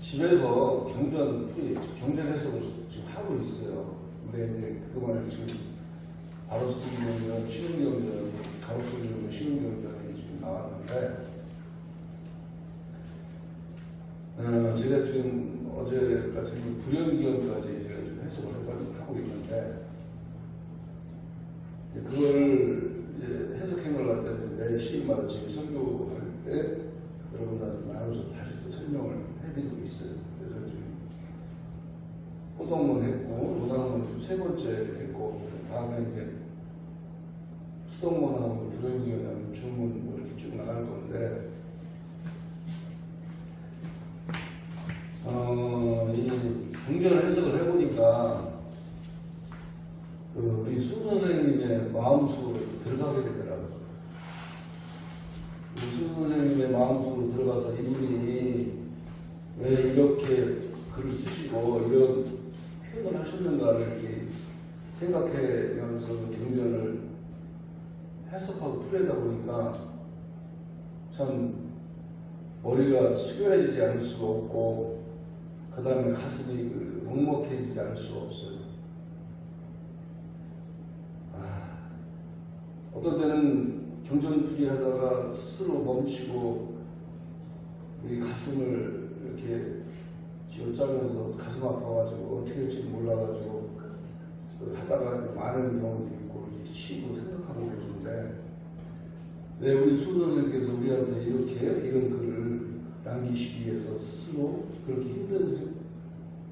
집에서 경전 해석을 지금 하고 있어요. 근데 이제 그거는 지금 바로 쓰기는 쉬운 경전, 가로 쓰기는 쉬운 경전이 지금 나왔는데, 제가 지금 어제까지 불연기원까지 제가 지금 해석을 하고 있는데, 그걸 이제 해석행을 할 때 매 시마다 지금 설교할 때 여러분들한테 나눠서 다시 또 설명을 해드리고 있어요. 그래서 지금 호동문 했고, 노당문 세 번째 했고, 다음에 이제 수동문하고 불연기원하고 주문 뭐 이렇게 쭉 나갈 건데, 이 경전 해석을 해보니까 우리 수 선생님의 마음속으로 들어가게 되더라고요. 수 선생님의 마음속으로 들어가서 이분이 왜 이렇게 글을 쓰시고 이런 표현을 하셨는가를 이렇게 생각하면서 경전을 해석하고 풀려다 보니까 참 머리가 숙연해지지 않을 수가 없고, 그 다음에 가슴이 먹먹해지지 않을 수가 없어요. 어떤 때는 경전풀이 하다가 스스로 멈추고 이 가슴을 이렇게 쥐어짜면서 가슴 아파가지고 어떻게 할지 몰라가지고 하다가 많은 경우도 있고 이렇게 쉬고 생각하고 그러는데, 왜 우리 수도선생님께서 우리한테 이렇게 이런 글을 남기시기 위해서 스스로 그렇게 힘든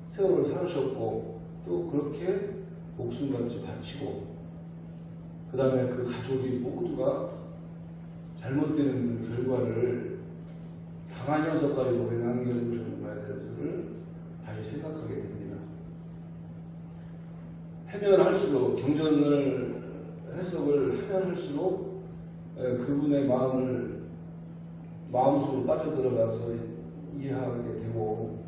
세월을 살으셨고, 또 그렇게 목숨같이 바치고, 그 다음에 그 가족이 모두가 잘못되는 결과를 당하면서까지 왜 남겨주셨는가에 대해서를 다시 생각하게 됩니다. 하면 할수록, 경전을 해석을 하면 할수록 그분의 마음속으로 빠져들어가서 이해하게 되고,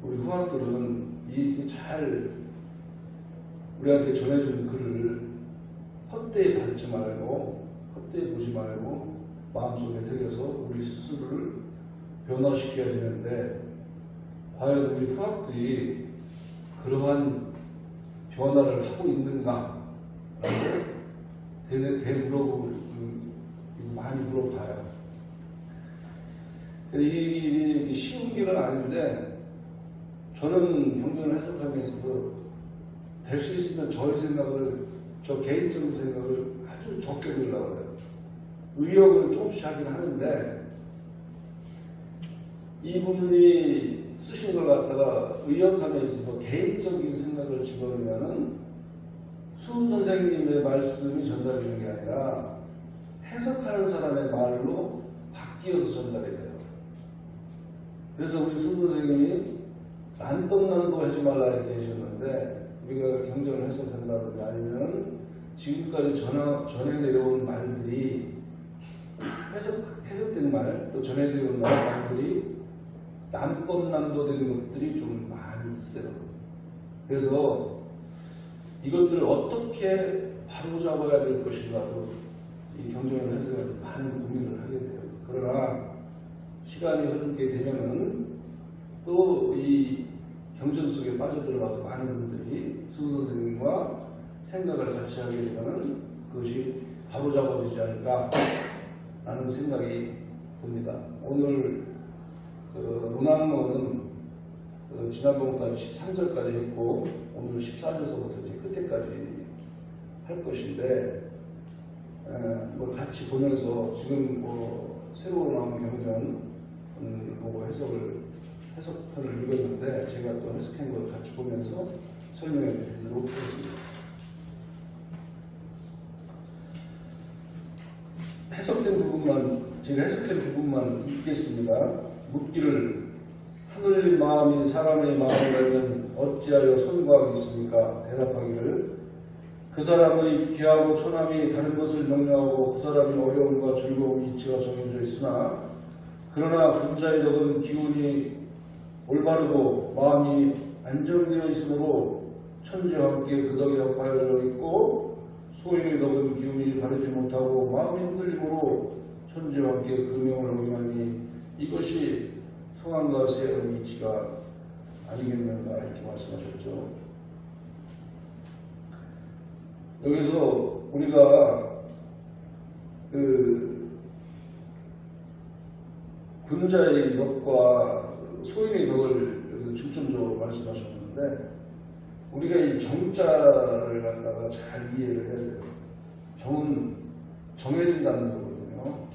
우리 후학들은 이 잘 우리한테 전해주는 글을 헛되이 받지 말고, 헛되이 보지 말고 마음속에 새겨서 우리 스스로를 변화시켜야 되는데, 과연 우리 후학들이 그러한 변화를 하고 있는가? 라고 많이 물어봐요. 이 쉬운 길은 아닌데, 저는 경전을 해석하면서도 될 수 있으면 저의 생각을, 저 개인적인 생각을 아주 적게 들으려고 해요. 의역은 조금씩 하긴 하는데, 이분이 쓰신 걸 갖다가 의역함에 있어서 개인적인 생각을 집어넣으면은 수훈 선생님의 말씀이 전달되는 게 아니라 해석하는 사람의 말로 바뀌어서 전달이 돼요. 그래서 우리 수훈 선생님이 난동난도 하지 말라 이렇게 하셨는데, 우리가 경전을 해석한다든지 아니면 지금까지 전해 내려온 말들이 해석된 말, 또 전해 내려온 말들이 남법남도된 것들이 좀 많이 있어요. 그래서 이것들을 어떻게 바로잡아야 될 것인가도 이 경전을 해석하면서 많은 고민을 하게 돼요. 그러나 시간이 흐르게 되면은 또 이 경전 속에 빠져들어가서 많은 분들이 수훈 선생님과 생각을 같이 하게 되면 그것이 바로잡아지지 않을까 라는 생각이 듭니다. 오늘 논학문은 지난번까지 13절까지 했고, 오늘 14절서부터 이제 끝에까지 할 것인데, 뭐 같이 보면서 지금 뭐 새로 나온 경전 보고 해석편을 읽었는데, 제가 또 해석한 걸 같이 보면서 설명해 드리도록 하겠습니다. 해석된 부분만, 제가 해석한 부분만 읽겠습니다. 묻기를 하늘 마음이 사람의 마음을 알면 어찌하여 손과하고 있습니까? 대답하기를 그 사람의 귀하고 초남이 다른 것을 명령하고 그 사람의 어려움과 즐거움이 이치가 정해져 있으나, 그러나 분자의 덕은 기운이 올바르고 마음이 안정되어 있으므로 천지와 함께 그 덕에 엇하여 있고, 소인의 덕은 기운이 바르지 못하고 마음이 흔들림으로 천지와 함께 그 명을 어기나니 이것이 성함과 세의 이치가 아니겠는가 이렇게 말씀하셨죠. 여기서 우리가 그 군자의 덕과 소인의 덕을 중점적으로 말씀하셨는데 우리가 이 정자를 갖다가 잘 이해를 해야 돼요. 정은 정해진다는 거거든요.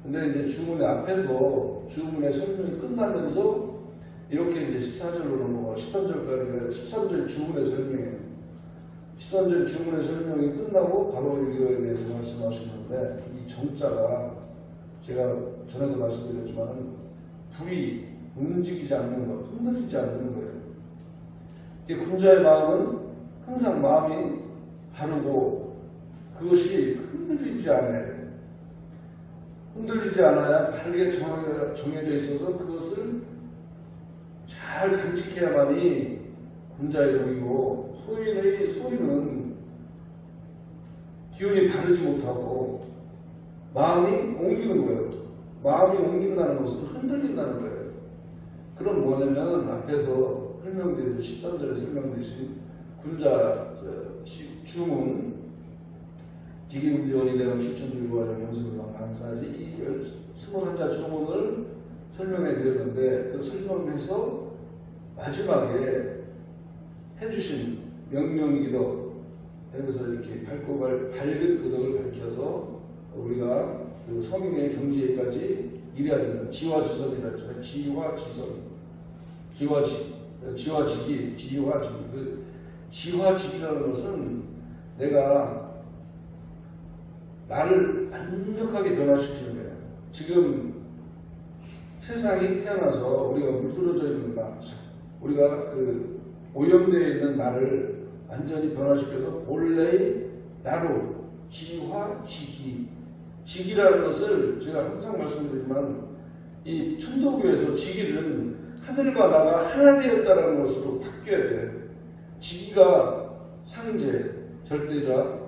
근데 이제 주문의 앞에서 주문의 설명이 끝나면서 이렇게 이제 14절로 넘어가 13절까지가 13절 주문의 설명이에요. 13절 주문의 설명이 끝나고 바로 이거에 대해서 말씀하셨는데 이 정자가 제가 전에도 말씀드렸지만 불이 움직이지 않는 것, 흔들리지 않는 거예요. 군자의 마음은 항상 마음이 바르고 그것이 흔들리지 않아요. 흔들리지 않아야 바르게 정해져 있어서 그것을 잘 간직해야만이 군자의 덕이고 소인은 기운이 바르지 못하고 마음이 옮기는 거예요. 마음이 옮긴다는 것은 흔들린다는 거예요. 그럼 뭐냐면 앞에서 설명드린 13절에 설명되신 군자 주문 지기문제원이 대한 실천주의와 연습을 강사지 이 21자 주문을 설명해 드렸는데 그 설명에서 마지막에 해주신 명령기도 여기서 이렇게 밝은 그덕을 밝혀서 우리가 그 성인의 경지에까지 이래야 된다. 지화지선이라 했잖아요. 지화지선. 지화지기. 그 지화지기라는 것은 내가 나를 완벽하게 변화시키는 거예요. 지금 세상이 태어나서 우리가 물들어져 있는 나, 우리가 그 오염되어 있는 나를 완전히 변화시켜서 본래의 나로 지화지기. 지기라는 것을 제가 항상 말씀드리지만 이 천도교에서 지기는 하늘과 나가 하나 되었다는 것으로 바뀌어야 돼요. 지기가 상제, 절대자,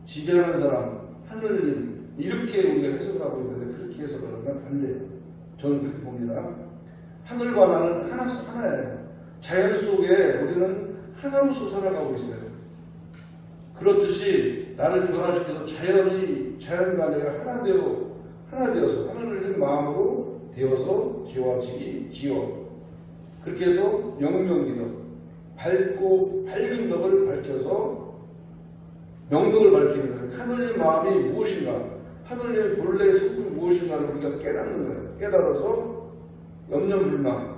지배하는 사람, 하늘님 이렇게 우리가 해석을 하고 있는데 그렇게 해석을 하면 안 돼요. 저는 그렇게 봅니다. 하늘과 나는 하나예요. 자연 속에 우리는 하나로서 살아가고 있어요. 그렇듯이 나를 변화시켜서 자연과 내가 하나 되어서 하늘을 마음으로 되어서 지화지기 지어 그렇게 해서 영명기덕 밝은 덕을 밝혀서 명덕을 밝히는 거예요. 하늘의 마음이 무엇인가 하늘의 본래의 성품이 무엇인가를 우리가 깨닫는 거예요. 깨달아서 염려불망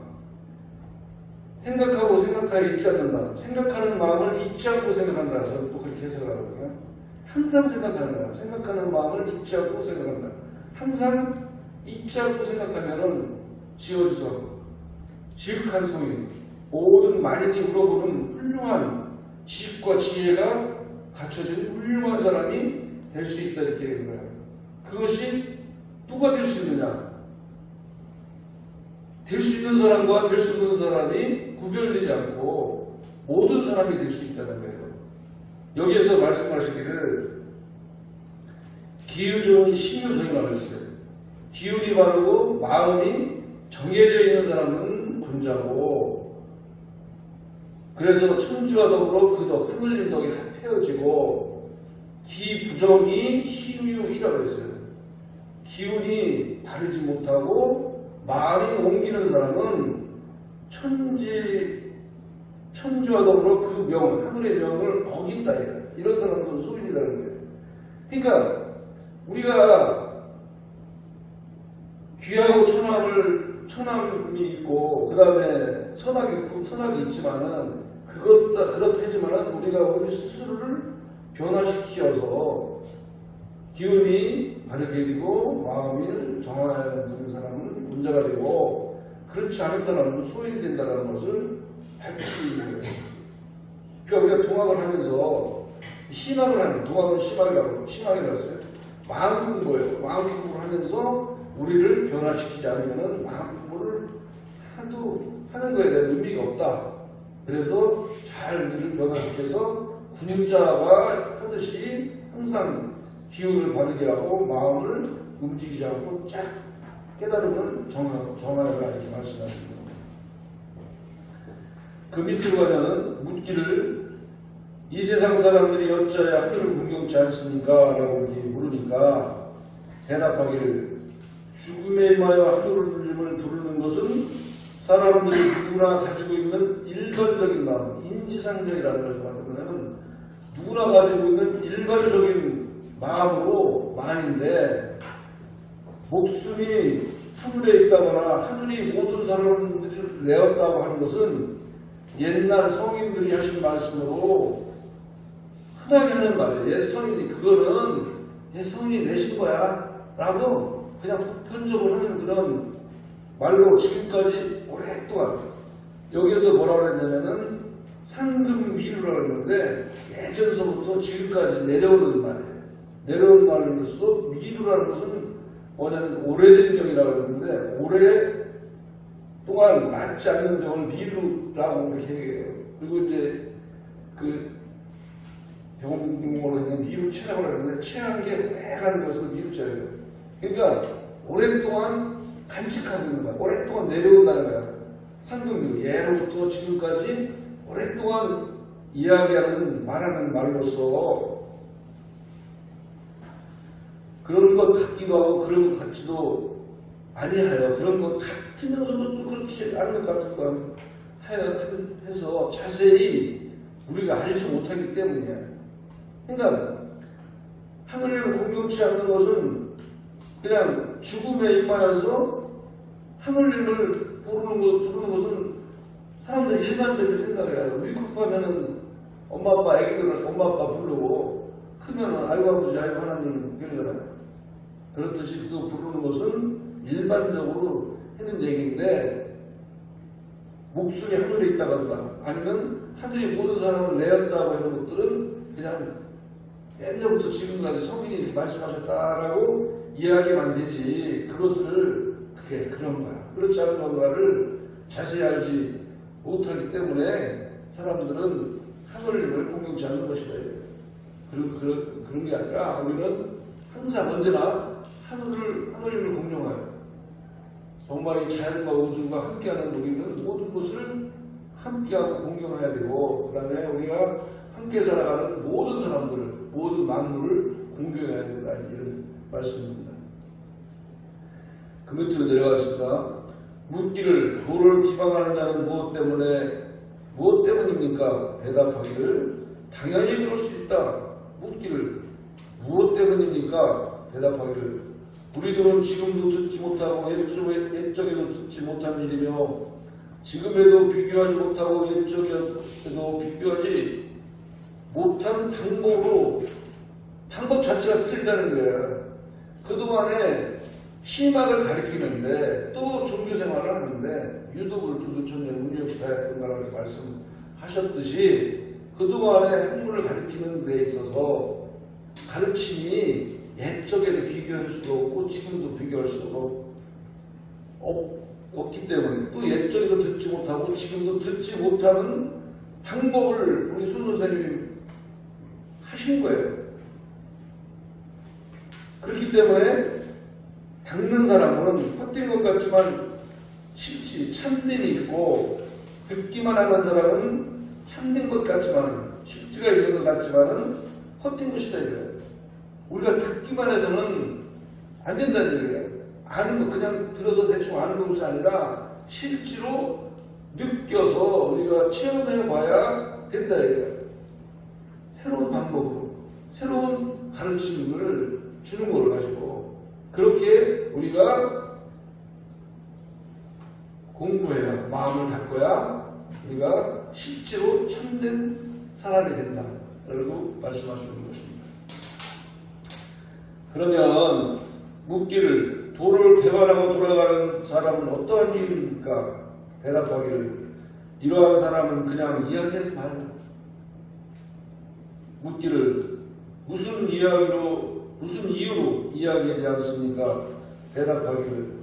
생각하고 생각하여 잊지 않는다. 생각하는 마음을 잊지 않고 생각한다. 저는 또 그렇게 해석을 하거든요. 항상 생각하는 거야. 생각하는 마음을 잊지 않고 생각한다. 항상 잊지 않고 생각하면은 지어지서 지극한 성인, 모든 만인이 물어보는 훌륭한 지식과 지혜가 갖춰진 훌륭한 사람이 될 수 있다 이렇게 되는 거예요. 그것이 누가 될 수 있느냐? 될 수 있는 사람과 될 수 없는 사람이 구별되지 않고 모든 사람이 될 수 있다는 거예요. 여기에서 말씀하시기를 기운 좋은 신유성이라고 했어요. 기운이 바르고 마음이 정해져 있는 사람은 군자고 그래서 천주와 더불어 그 덕, 하늘의 덕이 합해어지고 기부정이 희유이라고 했어요. 기운이 바르지 못하고 마음이 옮기는 사람은 천주와 더불어 그 명, 하늘의 명을 어긴다. 이런 사람들은 소인이라는 거예요. 그러니까 우리가 귀하고 천함이 있고 그 다음에 선악이 있지만은 그렇다 하지만은 우리가 우리 스스로를 변화시켜서 기운이 바르게 되고 마음을 정화하는 사람은 군자가 되고 그렇지 않은 사람은 소인이 된다는 것을 밝히고 있는 거예요. 그러니까 우리가 동학을 하면서 심학을 하는 동학은 심학이라고 했어요. 마음 공부예요. 마음 공부를 하면서 우리를 변화시키지 않으면 마음 공부를 하는 거에 대한 의미가 없다. 그래서 잘 우리를 변화시켜서 군자가 하듯이 항상 기운을 바르게 하고 마음을 움직이지 않고 쫙 깨달음을 정하여라 이렇게 말씀하십니다. 그 밑으로 가면은 묻기를 이 세상 사람들이 어찌하여 하늘을 공경치 않습니까? 라고 이렇게 물으니까 대답하기를 죽음에 임하여 하늘을 부르는 것은 사람들이 누구나 가지고 있는 일반적인 마음, 인지상정이라는 것을 말하면 누구나 가지고 있는 일반적인 마음으로 만인데 목숨이 하늘에 있다거나 하늘이 모든 사람들을 내었다고 하는 것은 옛날 성인들이 하신 말씀으로 흔하게 하는 말이에요. 옛 성인이 그거는 옛 성인이 내신 거야 라고 그냥 보편적으로 하는 그런 말로 지금까지 오랫동안 여기서 뭐라고 했냐면은 상금미루라고 했는데 예전서부터 지금까지 내려오는 말이에요. 내려오는 말로서 미루라는 것은 뭐냐면 오래된 정이라고 했는데 오랫동안 낫지 않는 정을 미루라고 이렇게 얘기해요. 그리고 이제 그 병원으로 했는 미루체라고 하는데 체한 게 오래가는 것을 미루체예요. 그러니까 오랫동안 간직하는 거야. 오랫동안 내려온다는 거야. 상금미루 예로부터 지금까지 오랫동안 이야기하는 말하는 말로서 그런 것 같기도 하고 그런 것 같지도 아니하여 그런 것 같으면서도 또 그렇지 않은 것 같은 거 해서 자세히 우리가 알지 못하기 때문이야. 그러니까 하늘을 공경치 않는 것은 그냥 죽음에 임하여서 하늘님을 부르는 것은 사람들이 일반적인 생각이야. 우리 급하면은 엄마 아빠 애기들은 엄마 아빠 부르고 크면은 아이고 아버지 아이고 하나님 그러잖아요. 그렇듯이 그 부르는 것은 일반적으로 하는 얘기인데 목숨이 하늘에 있다고 한다. 아니면 하늘이 모든 사람을 내었다고 하는 것들은 그냥 옛날부터 지금까지 성인이 말씀하셨다라고 이야기만 되지 그것을 그게 그런 거야. 그렇지 않은 건가를 자세히 알지 못하기 때문에 사람들은 하늘을 공경치 않는 것이다. 그런 게 아니라 우리는 항상 언제나 하늘을 공경하여 정말 이 자연과 우주가 함께하는 우리는 모든 것을 함께하고 공경해야 되고 그 다음에 우리가 함께 살아가는 모든 사람들을 모든 만물을 공경해야 된다 이런 말씀입니다. 그 밑으로 내려가겠습니다. 묻기를 도를 비방하는 자는 무엇 때문입니까? 대답하기를 당연히 그럴 수 있다. 묻기를 무엇 때문입니까? 대답하기를 우리들은 지금도 듣지 못하고 옛적에도 듣지 못한 일이며 지금에도 비교하지 못하고 옛적에도 비교하지 못한 방법으로 방법 자체가 틀리다는 거예요. 그동안에 희망을 가리키는데 또 종교생활을 하는데 유독을 두두천년 운영시 다했던가라고 말씀하셨듯이 그동안에 학문을 가리키는 데 있어서 가르침이 옛적에도 비교할 수도 없고 지금도 비교할 수도 없기 때문에 또 옛적에도 듣지 못하고 지금도 듣지 못하는 방법을 우리 순도사님이 하신 거예요. 그렇기 때문에 듣는 사람은 헛된 것 같지만 실지 참됨이 있고 듣기만 하는 사람은 참된 것 같지만 실지가 있는 것 같지만은 헛된 것이다 이거예요. 우리가 듣기만 해서는 안 된다는 얘기예요. 아는 거 그냥 들어서 대충 아는 것이 아니라 실제로 느껴서 우리가 체험해 봐야 된다 이거예요. 새로운 방법으로 새로운 가르침을 주는 걸 가지고 그렇게 우리가 공부해야 마음을 닦아야 우리가 실제로 참된 사람이 된다 라고 말씀하시는 것입니다. 그러면 묻기를 도를 개발하고 돌아가는 사람은 어떠한 이유입니까? 대답하기를 이러한 사람은 그냥 이야기하지 말라. 묻기를 무슨 이유로 이야기하지 않습니까? 대답하기를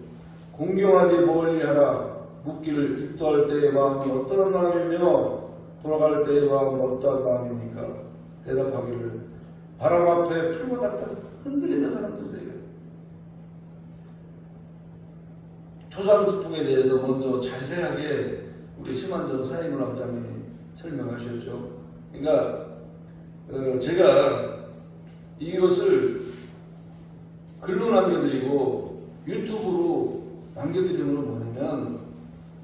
공경하지 멀리 하라. 묻기를 기도할 때의 마음이 어떠한 마음이며 돌아갈 때의 마음은 어떠한 마음입니까? 대답하기를 바람 앞에 풀과 같다 흔들리는 사람들에게 초상집풍에 대해서 먼저 자세하게 우리 심한정 사회문화부장님이 설명하셨죠. 그러니까 제가 이것을 글로 남겨드리고 유튜브로 남겨드리는 건 뭐냐면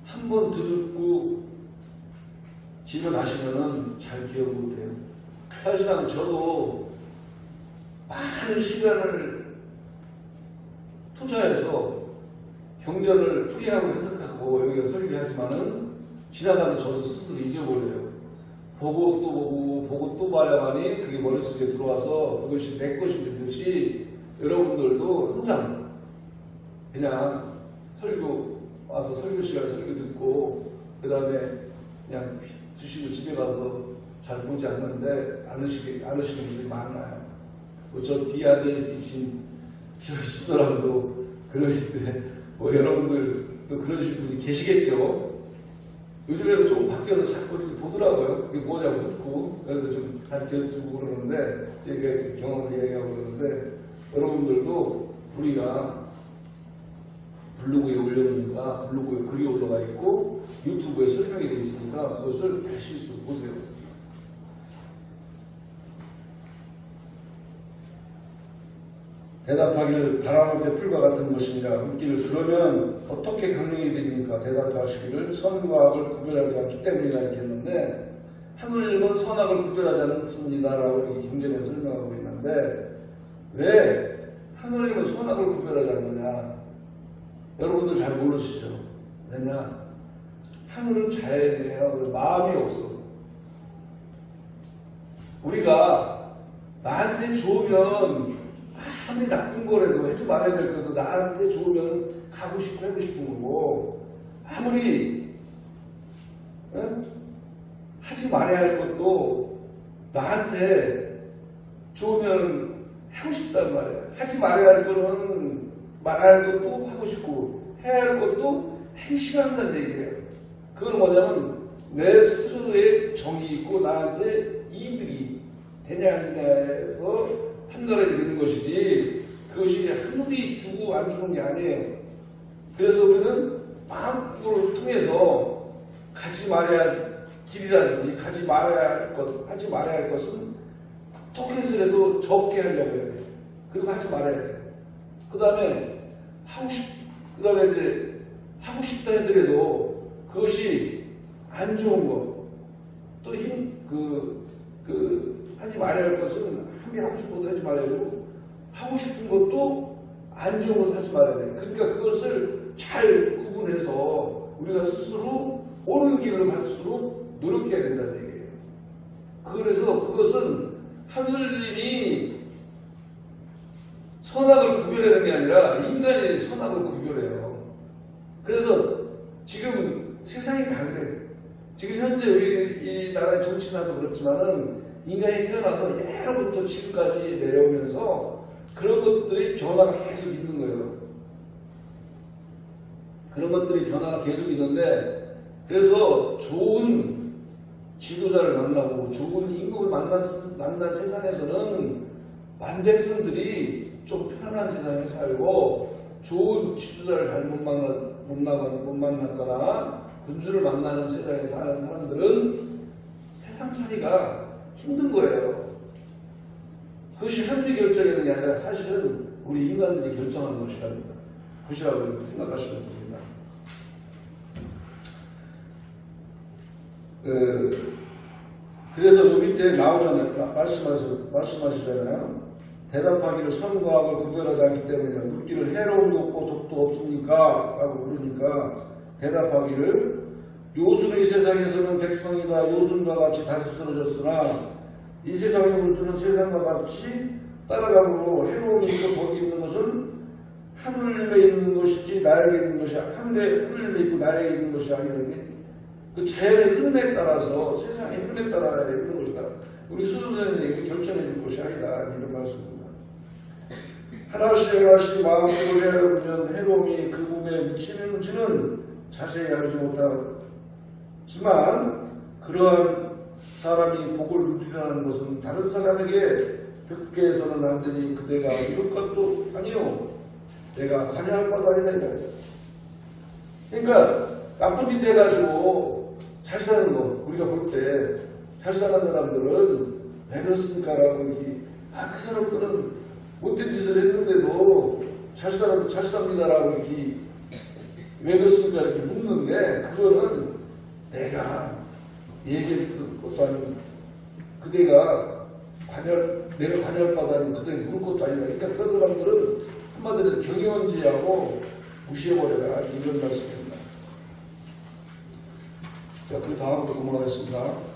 한번 듣고 집에 가시면은 잘 기억 못해요. 사실상 저도 많은 시간을 투자해서 경전을 풀이하고 해석하고 여기가 설계하지만은 지나가면 저도 스스로 잊어버려요. 보고 또 보고 또 봐야만이 그게 머릿속에 들어와서 그것이 내 것이 되듯이 여러분들도 항상 그냥 설교 와서 설교 시간 설교 듣고 그 다음에 그냥 드시고 집에 가서 잘 보지 않으시는 분들이 많아요. 저 뒤안에 계신 집사람도 그러시는데 여러분들도 그러신 분이 계시겠죠. 요즘에는 조금 바뀌어서 자꾸 보더라고요. 이게 뭐냐고 묻고 그래서 좀 가르쳐주고 그러는데 제가 경험을 이야기하고 그러는데 여러분들도 우리가 블로그에 올려놓으니까 블로그에 글이 올라가 있고 유튜브에 설명이 되어 있으니까 그것을 다시 보세요. 대답하기를 바람의 풀과 같은 것이니라 묻기를 그러면 어떻게 강령이 됩니까? 대답하시기를 선과 악을 구별하지 않기 때문이라 이렇게 했는데 하느님은 선악을 구별하지 않습니다라고 이 경전에 설명하고 있는데 왜 하느님은 선악을 구별하지 않느냐? 여러분들 잘 모르시죠? 왜냐? 하늘은 자연이에요. 마음이 없어. 우리가 나한테 좋으면 아무리 나쁜 거라도 하지 말아야 될 것도 나한테 좋으면 가고 싶고 하고 싶은 거고 아무리 하지 말아야 할 것도 나한테 좋으면 하고 싶단 말이야. 하지 말아야 할 거는 말아야 할 것도 하고 싶고 해야 할 것도 하기 싫어한다는 얘기예요. 그건 뭐냐면 내 스스로의 정이 있고 나한테 이득이 되냐 안 되냐에서 판단을 내리는 것이지 그것이 하늘이 주고 안 주는 게 아니에요. 그래서 우리는 마음을 통해서 가지 말아야 할 길이라든지 가지 말아야 할 것, 하지 말아야 할 것은 어떻게 해서라도 적게 하려고 해야 돼요. 그리고 하지 말아야 돼요. 그 다음에 이제 하고 싶다 하더라도 그것이 안 좋은 것, 또 하지 말아야 할 것은 하고 싶은 것도 하지 말아야 되고 하고 싶은 것도 안 좋은 것도 하지 말아야 돼요. 그러니까 그것을 잘 구분해서 우리가 스스로 옳은 길을 갈수록 노력해야 된다는 얘기예요. 그래서 그것은 하늘님이 선악을 구별하는 게 아니라 인간이 선악을 구별해요. 그래서 지금 세상이 다 그래요. 지금 현재 우리 이 나라의 정치사도 그렇지만은 인간이 태어나서 예로부터 지금까지 내려오면서 그런 것들이 변화가 계속 있는 거예요. 그런 것들이 변화가 계속 있는데 그래서 좋은 지도자를 만나고 좋은 임금을 만난 세상에서는 만백성들이 좀 편안한 세상에 살고 좋은 지도자를 잘못 만났거나 군주를 만나는 세상에 사는 사람들은 세상살이가 힘든 거예요. 그것이 하늘이 결정하는 게 아니라 사실은 우리 인간들이 결정하는 것이라고 생각하시면 됩니다. 그래서 요 밑에 나오면 말씀하시잖아요. 대답하기를 선과 악을 구별하지 않기 때문에 묻기를 해로움도 없고 적도 없습니까? 라고 물으니까 대답하기를 요술의 세상에서는 백성이다 요술과 같이 다시 쓰러졌으나 이 세상의 요술은 세상과 같이 따라가므로 해로움이 있고 복이 있는 것은 하늘에 있는 것이지 나에게 있는 것이 하늘에 있고 나에게 있는 것이 아니라니 그 자연의 흐름에 따라서 세상의 흐름에 따라 있는 것이다. 우리 수도사님에게 결정해 줄 것이 아니다. 이런 말씀입니다. 하나씩 마음속을 해로우면 해로움이 그 몸에 미치는지는 자세히 알지 못하지만 그러한 사람이 복을 누리라는 것은 다른 사람에게 벽계에서는 안 되니 그대가 이럴 것도 아니요 내가 관여할 바도 아니다. 그러니까 나쁜 짓 해가지고 잘 사는 거, 우리가 볼 때 잘 사는 사람들은 왜 그렇습니까? 라고 이렇게 그 사람들은 못된 짓을 했는데도 잘 삽니다. 라고 이렇게 왜 그렇습니까? 이렇게 묻는데 그거는 내가 얘기를 듣는 것도 아니고 그대가 내가 관여받아는 그대가 물을 것도 아니라 그러니까 그런 사람들은 한마디로 경영원지하고 무시해버려라 이런 말씀입니다. 자, 그 다음으로 넘어가겠습니다.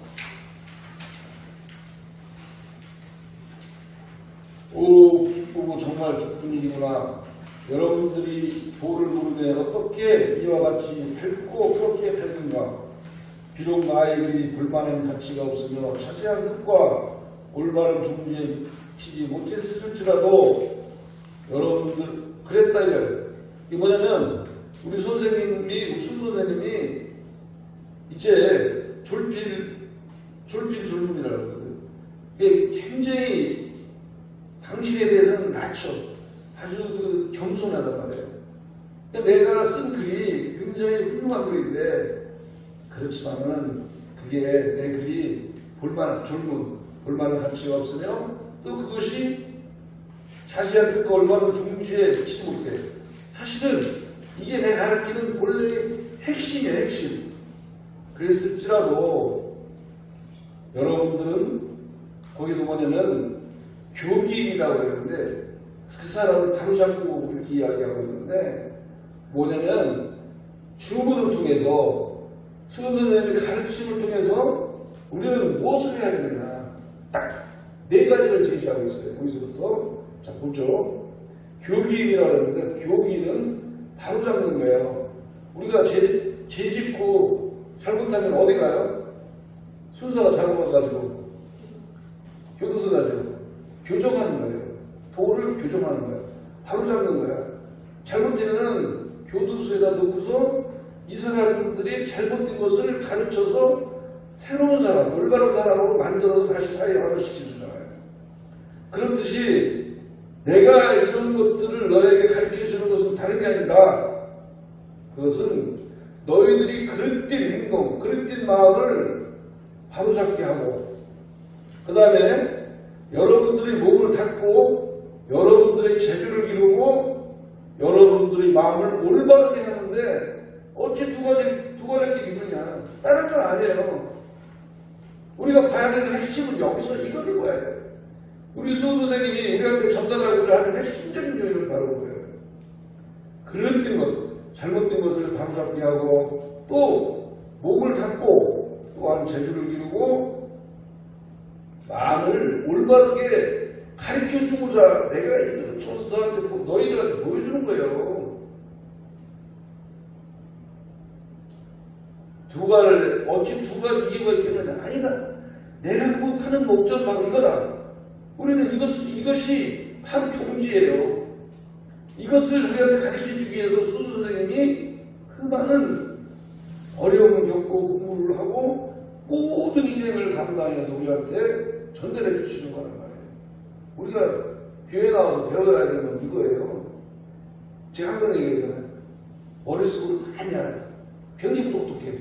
오, 기쁘고 정말 기쁜 일이구나. 여러분들이 도를 모르면 어떻게 이와 같이 밝고 그렇게 밝은가. 비록 나에게 볼만한 가치가 없으며 자세한 뜻과 올바른 종지에 치지 못했을지라도 여러분들 그랬다 이거예요. 이게 뭐냐면 우리 선생님이 무슨 선생님이 이제 졸필졸문이라고 하거든요. 이게 굉장히 당신에 대해서는 낮죠. 아주 겸손하단 말이에요. 그러니까 내가 쓴 글이 굉장히 훌륭한 글인데 그렇지만은 그게 내 글이 볼만한 가치가 없으며 또 그것이 자세한 뜻과 올바른 종지에 미치지 못해. 사실은 이게 내가 가르치는 본래의 핵심이에요, 핵심. 그랬을지라도 여러분들은 거기서 뭐냐면 교기인이라고 그러는데 그 사람을 바로잡고 이렇게 이야기하고 있는데 뭐냐면 주문을 통해서 수원 선생님의 가르침을 통해서 우리는 무엇을 해야 되느냐 딱 4가지를 제시하고 있어요. 거기서부터 자 보죠. 교기인이라고 하는데 교기인은 바로잡는 거예요. 우리가 죄짓고 잘못하면 어디 가요? 순서가 잘못가지고 교도소 가죠. 교정하는 거예요. 도를 교정하는 거예요. 바로잡는 거예요. 잘못되면 교도소에다 놓고서 이 사람들이 잘못된 것을 가르쳐서 새로운 사람, 올바른 사람으로 만들어서 다시 사회화를 시켜주잖아요. 그렇듯이 내가 이런 것들을 너에게 가르쳐주는 것은 다른 게 아니다. 그것은 너희들이 그릇된 행동, 그릇된 마음을 바로잡게 하고 그 다음에 여러분들이 몸을 닫고 여러분들의 재주를 기르고 여러분들의 마음을 올바르게 하는데 어찌 두 가지 길이 있느냐. 다른 건 아니에요. 우리가 봐야 되는 핵심은 여기서 이거를 봐야 돼요. 우리 수호 선생님이 우리한테 전달하고자 하는 핵심적인 요인을 바로 보여요. 그릇된 것, 잘못된 것을 바로잡게 하고 또 몸을 닫고 또한 재주를 기르고 마음을 올바르게 가르쳐주고자 내가 이들을 쳐서 너희들한테 보여주는 거예요. 어찌 두 가지 이유가 있겠느냐. 아니다. 내가 뭐 하는 목적 바로 이거다. 우리는 이것이 바로 종지예요. 이것을 우리한테 가르쳐주기 위해서 수도 선생님이 그 많은 어려움을 겪고 공부를 하고 모든 희생을 감당해서 우리한테 전달해 주시는 거란 말이에요. 우리가 교회 나와서 배워야 되는 건 이거예요. 제가 항상 얘기하잖아요. 머릿속으로 많이 알아요. 굉장히 똑똑해.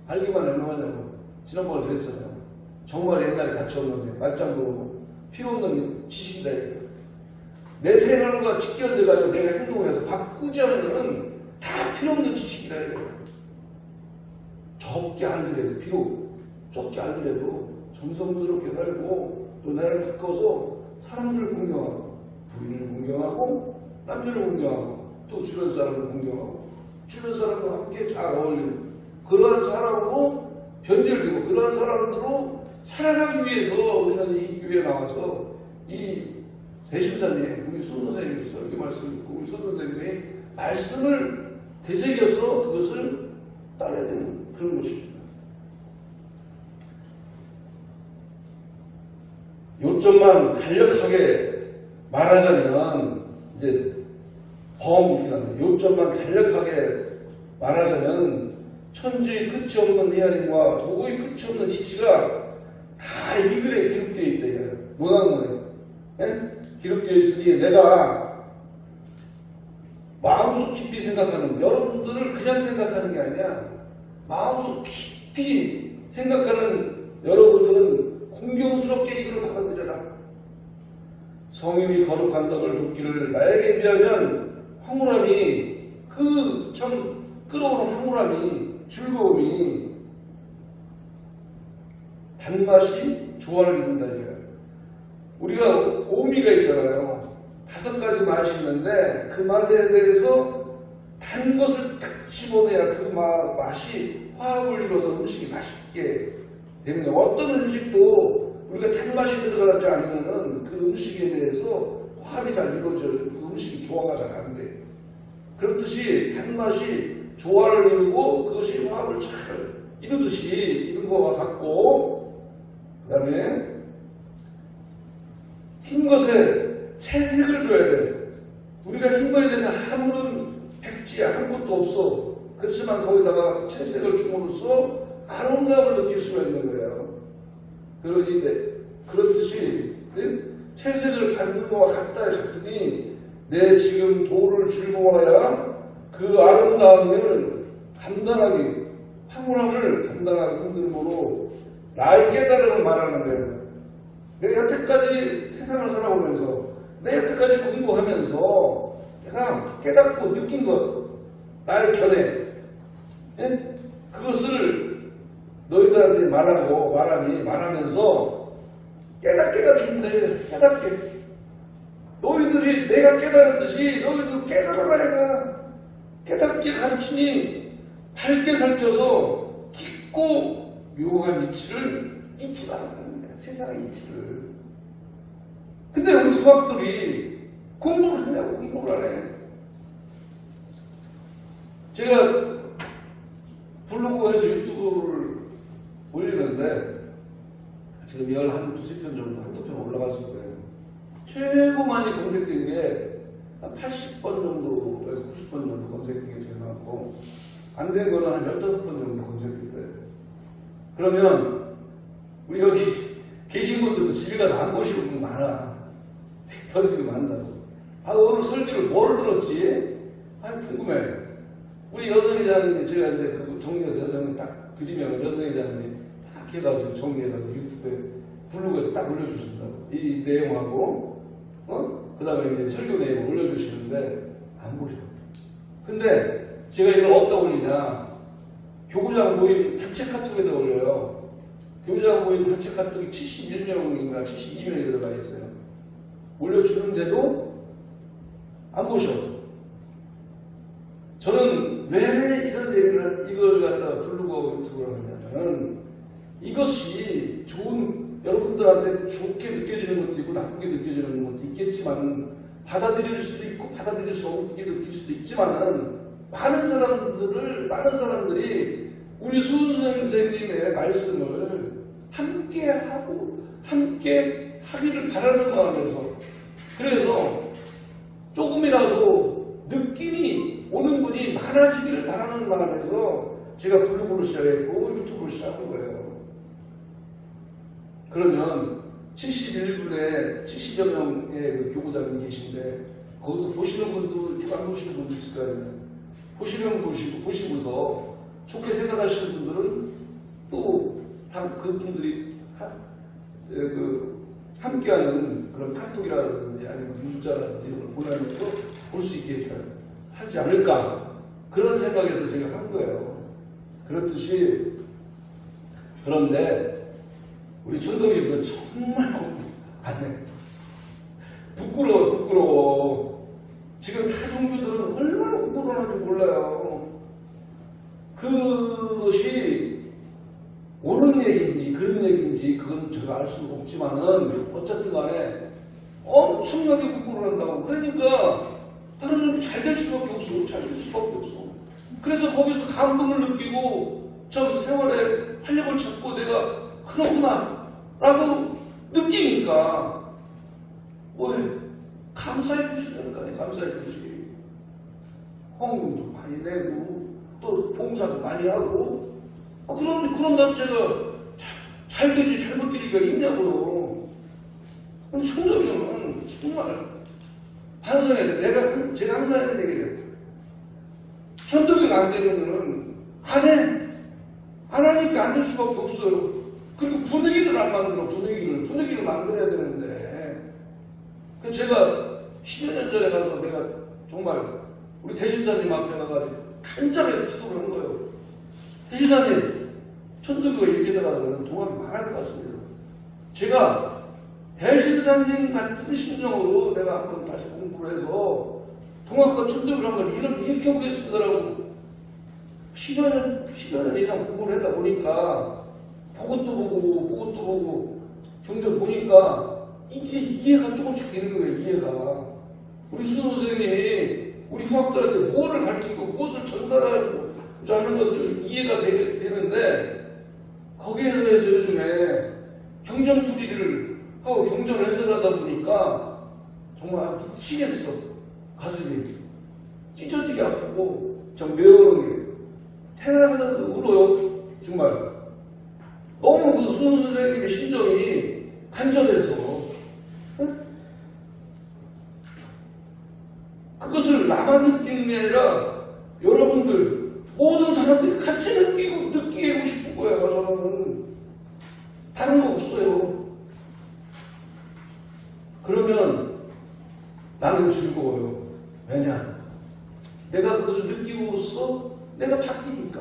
알기만 하면 하냐고. 지난번에 그랬잖아요. 정말 옛날에 가치 없는데 말짱도 오고 필요 없는 지식이다. 내 생활과 직결돼가지고 내가 행동해서 바꾸지 않으면 다 필요 없는 지식이다. 적게 알더라도 적게 알더라도 정성스럽게 살고 또 나를 바꿔서 사람들을 공경하고 부인을 공경하고 남편을 공경하고 또 주변 사람을 공경하고 주변 사람과 함께 잘 어울리는 그러한 사람으로 변질되고 그러한 사람으로 살아가기 위해서 우리는 이 교회에 나와서 이 대심사님, 우리 수 선생님께서 설교 말씀을 듣고 우리 수 선생님의 말씀을 되새겨서 그것을 따라야 되는 그런 것입니다. 요점만 간략하게 말하자면 이제 범이긴 한데 요점만 간략하게 말하자면 천지의 끝이 없는 헤아림과 도의 끝이 없는 이치가 다 이 글에 기록되어 있다. 논하는 거예요. 네? 기록되어 있으니 내가 마음속 깊이 생각하는, 여러분들을 그냥 생각하는 게 아니야. 마음속 깊이 생각하는 여러분들은 공경스럽게 이거를 받아들여라. 성인이 거룩한 덕을 돕기를 나에게 비하면 황홀함이, 그 참 끓어오는 황홀함이, 즐거움이 단맛이 조화를 이룬다 이거야. 우리가 오미가 있잖아요. 5가지 맛이 있는데 그 맛에 대해서 단 것을 딱 집어내야 그 맛이 화합을 이뤄서 음식이 맛있게 되는 거야. 어떤 음식도 우리가 단맛이 들어가지 않으면 그 음식에 대해서 화합이 잘 이루어져요. 그 음식이 조화가 잘 안 돼. 그렇듯이 단맛이 조화를 이루고 그것이 화합을 잘 이루듯이 이런 거와 같고, 그 다음에 흰 것에 채색을 줘야 돼. 우리가 흰 거에 대해서 아무런 백지야 아무것도 없어. 그렇지만 거기다가 채색을 줌으로써 아름다움을 느낄 수가 있는 거예요. 그렇듯이 채색을 받는 것과 같으니 내 지금 도를 즐거워야 그 아름다움을 간단하게, 황홀함을 간단하게 흔들므로 나의 깨달음을 말하는 거예요. 내가 여태까지 세상을 살아오면서, 내가 여태까지 공부하면서 내가 깨닫고 느낀 것, 나의 견해, 예? 그것을 너희들한테 말하면서 깨닫게가 된다. 깨닫게. 너희들이 내가 깨달았듯이 너희도 깨달아야. 깨닫게 가르치니 밝게 살펴서 깊고 묘한 이치를 잊지 말라는 거야. 세상의 이치를. 근데 우리 수학들이 공부를 하냐고. 공부를 안 해. 제가 블로그에서 유튜브를 올리는데 지금 12편 정도, 한두 편 올라갔을 거예요. 최고 많이 검색된 게 한 80번 정도에서 90번 정도 검색된 게 제일 많고, 안 된 거는 한 15번 정도 검색됐어요. 그러면 우리 여기 계신 분들도 집에 가서 안 보시는 분 많아. 던지고 만나고. 오늘 설교를 뭘 들었지? 궁금해. 우리 여성회장님이, 제가 이제 그 정리해서 여성을 딱 드리면 여성회장님이 딱 해가지고 정리해가지고 유튜브에, 블로그에서 딱 올려주신다고. 이 내용하고, 그 다음에 이제 설교 내용 올려주시는데 안 보셔. 근데 제가 이걸 어디다 올리냐? 교구장 모임 단체 카톡에다 올려요. 교구장 모임 단체 카톡이 71명인가 72명이 들어가 있어요. 올려주는데도 안 보셔. 저는 왜 이런 얘기를, 이걸 갖다가 블로그하고 유튜브를 하냐면, 이것이 여러분들한테 좋게 느껴지는 것도 있고 나쁘게 느껴지는 것도 있겠지만, 받아들일 수도 있고 받아들일 수 없게 느낄 수도 있지만은, 많은 사람들이 우리 수은 선생님의 말씀을 함께 하고 함께 하기를 바라는 마음에서, 그래서 조금이라도 느낌이 오는 분이 많아지기를 바라는 마음에서 제가 블로그를 시작했고 유튜브를 시작한 거예요. 그러면 71분에 70여 명의 그 교구장님 계신데, 거기서 보시는 분도 이렇게 안 보시는 분도 있을 거 아니에요. 보시면 보시고서 좋게 생각하시는 분들은 또 그분들이 함께하는 그런 카톡이라든지 아니면 문자라든지 이런 걸 보내면서 볼 수 있게 하지 않을까, 그런 생각에서 제가 한 거예요. 그렇듯이, 그런데 우리 천덕이는 정말 공부 안 해. 부끄러워. 지금 타종교들은 얼마나 공부를 하는지 몰라요. 그것이 옳은 얘기인지 그런 얘기인지 그건 제가 알 수는 없지만은, 어쨌든 간에 엄청나게 공부를 한다고. 그러니까 다른 사람이 잘 될 수밖에 없어. 잘 될 수밖에 없어. 그래서 거기서 감동을 느끼고 참 세월에 활력을 찾고 내가 그렇구나 라고 느끼니까 왜 감사해 주시니까, 감사해 주시. 헌금도 많이 내고 또 봉사도 많이 하고, 그럼 난 제가 잘 되지 잘못 될 리가 있냐고요. 성도님은 정말 반성해야 돼. 제가 항상 하는 얘기예요. 천도교가 안 되면은 안 해. 안 하니까 안 될 수밖에 없어요. 그리고 분위기를 안 만들어. 분위기를 만들어야 되는데. 제가 10여 년 전에 가서 내가 정말 우리 대신사님 앞에 가가지고 간절하게 기도를 한 거예요. 대신사님, 천도교가 이렇게 되가면 동학이 망할 것 같습니다. 제가 대신사님 같은 심정으로 내가 한번 다시 공부를 해서 동학과 천도교를 한번 이렇게 보겠습니다라고 10여 년 이상 공부를 하다 보니까 그것도 보고 경전 보니까 이제 이해가 조금씩 되는 거예요. 이해가. 우리 수능 선생님이 우리 후학들한테 뭐를 가르치고 무엇을 전달하고 하는 것을 이해가 되는데 거기에 대해서 요즘에 경전풀이를 하고 경전을 해설하다 보니까 정말 미치겠어. 가슴이 찢어지게 아프고 좀 매우는 게 태어나면서 울어요. 정말 너무 그 수능 선생님의 심정이 간절해서 그것을 나만 느끼는 게 아니라 여러분들 모든 사람들이 같이 느끼고 싶은 거예요. 저는 다른 거 없어요. 그러면 나는 즐거워요. 왜냐? 내가 그것을 느끼고서 내가 바뀌니까.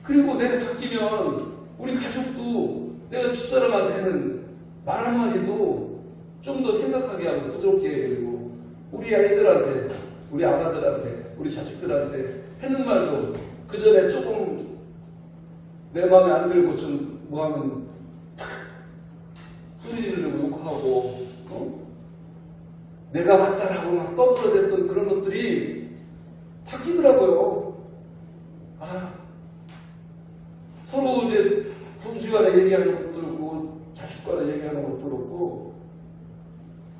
그리고 내가 바뀌면 우리 가족도 내가 집사람한테는 말 한마디도 좀 더 생각하게 하고 부드럽게 해드리고 우리 아이들한테, 우리 아가들한테, 우리 자식들한테 하는 말도 그 전에 조금 내 마음에 안 들고 좀 뭐하면 뿌리지르고 욕하고 내가 맞다라고 막 떠들어댔던 그런 것들이 바뀌더라고요. 서로 이제 부부간에 얘기하는 것도 그렇고 자식 간에 얘기하는 것도 그렇고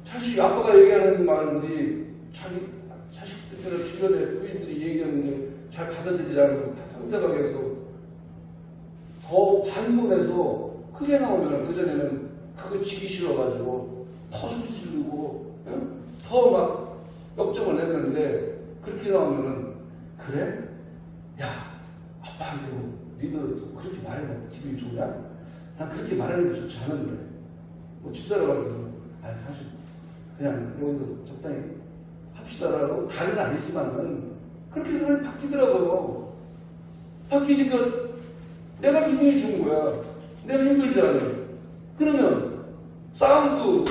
자식 아빠가 얘기하는 말들이 자식들 주변에 부인들이 얘기하는 게 잘 받아들이지 않고 상대방에서 더 반문해서 크게 나오면 그전에는 그거 지기 싫어가지고 더 소리 지르고 더 막 역정을 냈는데 그렇게 나오면은 그래? 야 아빠한테 니도 그렇게 말해놓고 기분이 좋냐? 난 그렇게 말하는 게 좋지 않은데 뭐 집사람한테도 사실 그냥 여기서 적당히 합시다라고 다른 아니지만은 그렇게 사람이 바뀌더라고요. 바뀌니까 내가 기분이 좋은 거야. 내가 힘들지 않아. 그러면 싸움도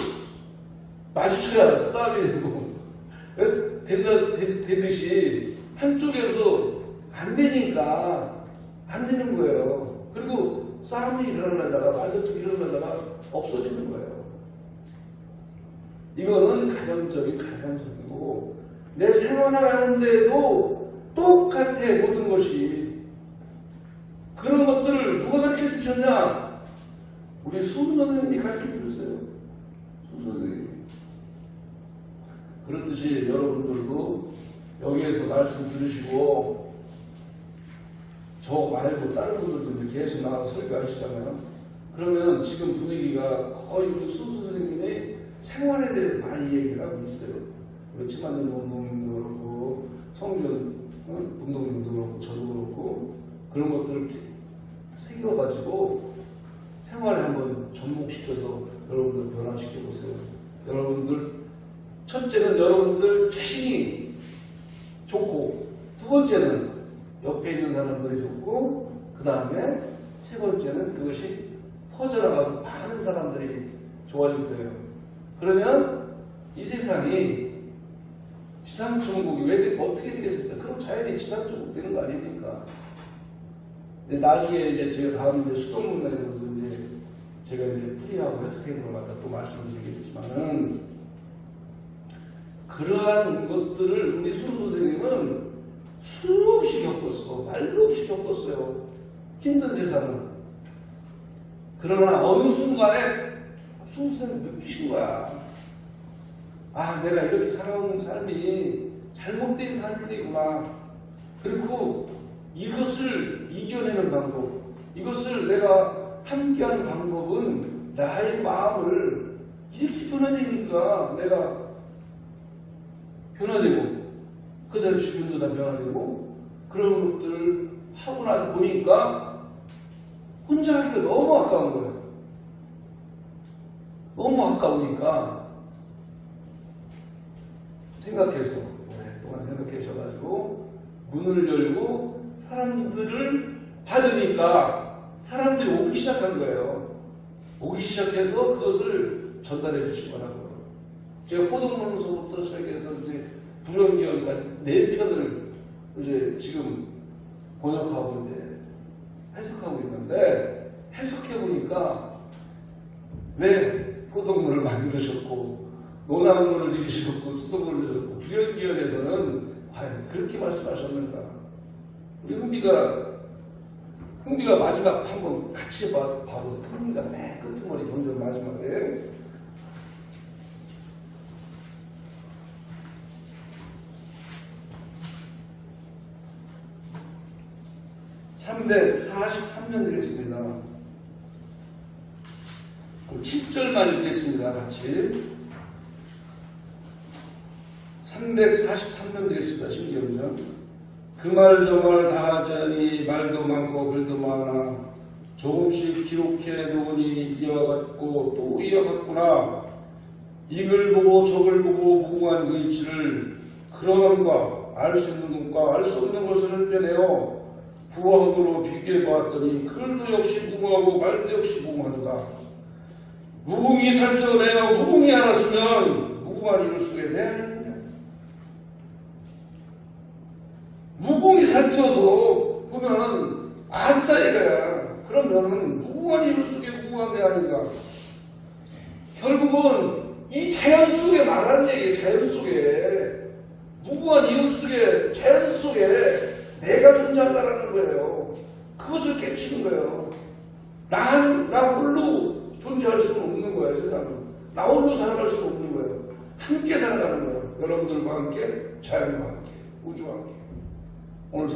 마주쳐야 싸움이 되고 되듯이 한쪽에서 안 되니까 안 되는 거예요. 그리고 싸움이 일어나다가 말다툼이 일어나다가 없어지는 거예요. 이거는 가정적이고 내 생활하는데도 똑같아. 모든 것이. 그런 것들을 누가 가르쳐 주셨냐? 우리 수훈 선생님이 가르쳐 주셨어요. 수훈 선생님이. 그렇듯이 여러분들도 여기에서 말씀 들으시고 저 말고 다른 분들도 이제 계속 나와서 설교하시잖아요. 그러면 지금 분위기가 거의 우리 수훈 선생님의 생활에 대해서 많이 얘기를 하고 있어요. 그렇지만 운동님도 그렇고 성전 운동님도 그렇고 저도 그렇고 그런 것들을 새겨가지고 생활에 한번 접목시켜서 여러분들 변화시켜 보세요. 여러분들 첫째는 여러분들 자신이 좋고 두 번째는 옆에 있는 사람들이 좋고 그 다음에 세 번째는 그것이 퍼져나가서 많은 사람들이 좋아질 거예요. 그러면 이 세상이 지상천국이 왜 어떻게 되겠습니까? 그럼 자연히 지상천국 되는 거 아닙니까? 나중에 이제 제가 다음 이제 수도문단에서 이제 제가 이제 풀이하고 해석하는 걸 갖다 또 말씀드리겠지만은 그러한 것들을 우리 수훈 선생님은 수없이 겪었어. 말도 없이 겪었어요. 힘든 세상은. 그러나 어느 순간에 수훈 선생님 느끼신 거야. 아, 내가 이렇게 살아오는 삶이 잘못된 삶이구나. 그리고 이것을 이겨내는 방법, 이것을 내가 함께하는 방법은 나의 마음을 이렇게 변화되니까 내가 변화되고 그다음 주변도 다 변화되고 그런 것들을 하고 나서 보니까 혼자 하기가 너무 아까운 거예요. 너무 아까우니까 생각해서 오랫동안 생각하셔가지고 문을 열고 사람들을 받으니까 사람들이 오기 시작한 거예요. 오기 시작해서 그것을 전달해 주시더라고요. 제가 포동문서부터 시작해서 이제 불연기원까지 4편을 이제 지금 번역하고 이제 해석하고 있는데 해석해 보니까 왜 포동문을 만들으셨고 논학문을 지으셨고 수동문을 지으셨고 불연기원에서는 그렇게 말씀하셨는가. 우리 흥비가 마지막 한번 같이 봐도 흥비가 맨 끝머리 점점 마지막에 343년 되겠습니다. 7절만 읽겠습니다. 같이 343년 되겠습니다. 신기하죠? 그 말 저 말 다 하자니 말도 많고 글도 많아 조금씩 기록해 놓으니 이와 같고 또 이와 같구나. 이걸 보고 저걸 보고 무궁한 그 이치를 그러함과 알 수 있는 것과 알 수 없는 것을 흡변해요. 부하으로 비교해 보았더니 글도 역시 무궁하고 말도 역시 무궁하도다. 무궁이 살펴내어 무궁이 알았으면 무궁한 이를 쓰게 내 아니느냐. 무궁이 살펴서 보면 안다 이거야. 그러면 무궁한 이를 쓰게 무궁한 내 아닌가. 결국은 이 자연 속에 말하는 얘기예요. 자연 속에 무궁한 이유 속에 자연 속에 내가 존재한다라는 거예요. 그것을 깨치는 거예요. 나 홀로 존재할 수는 없는 거예요. 세상은. 나 홀로 살아갈 수는 없는 거예요. 함께 살아가는 거예요. 여러분들과 함께, 자연과 함께, 우주와 함께. 오늘